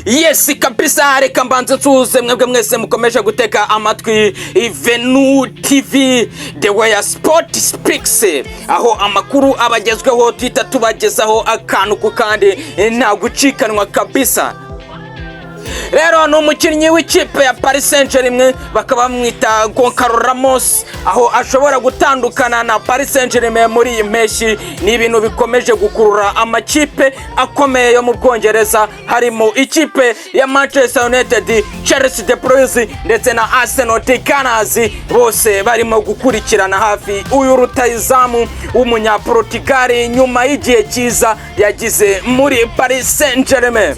Yes kabisa, reka mbanze nsuhuze mwebwe mwese mukomeje guteka amatwi Venu TV the way sport speaks, aho amakuru abagezweho twita tubagezaho akantu ku kandi nta gucikanwa kabisa. Rero no umukinnyi w'ikipe ya Paris Saint-Germain bakaba bamwita Gonçalo Ramos, aho ashobora gutandukana na Paris Saint-Germain muri iyi menshi. Ni ibintu bikomeje gukurura amakipe akomeye yo mu Bwongereza, harimo ikipe ya Manchester United, Chelsea the Blues ndetse na Arsenal the Gunners, bose barimo gukurikirana hafi uyu rutahizamu w'umunyaportugal nyuma y'igihe cyiza yagize muri Paris Saint-Germain.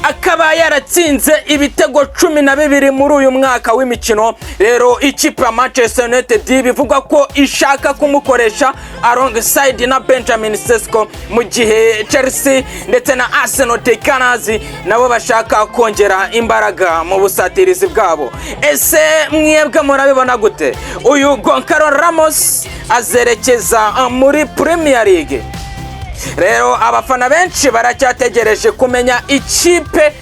Akaba yaratsinze ibitego 12 muri uyu mwaka w'imikino. Rero ikipe ya Manchester United bivugwa ko ishaka kumukoresha alongside na Benjamin Sesko, mu gihe Chelsea ndetse na Arsenal the Gunners nabo bashaka kongera imbaraga mu busatirizi bwabo. Ese mwebwe murabibona gute? Uyu Gonçalo Ramos azerekeza muri Premier League. Rero abafana benshi baracyategereje kumenya ikipe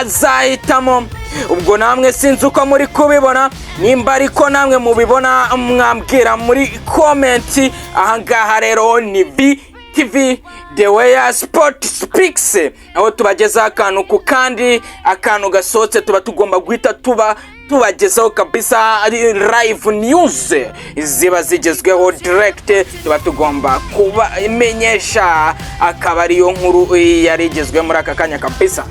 azahitamo. Ubwo namwe sinzi uko muri kubibona, nimba ariko namwe mubibona mwambwira muri comment. Ahangaha rero ni BTV the way sport speaks, aho tubageza akantu ku kandi, akantu gasohotse tuba tugomba guhita tubagezaho kabisa live news ziba zigezweho direct, tuba tugomba kuba imenyesha. Akaba ariyo nkuru yarigezwe muri aka kanya kabisa.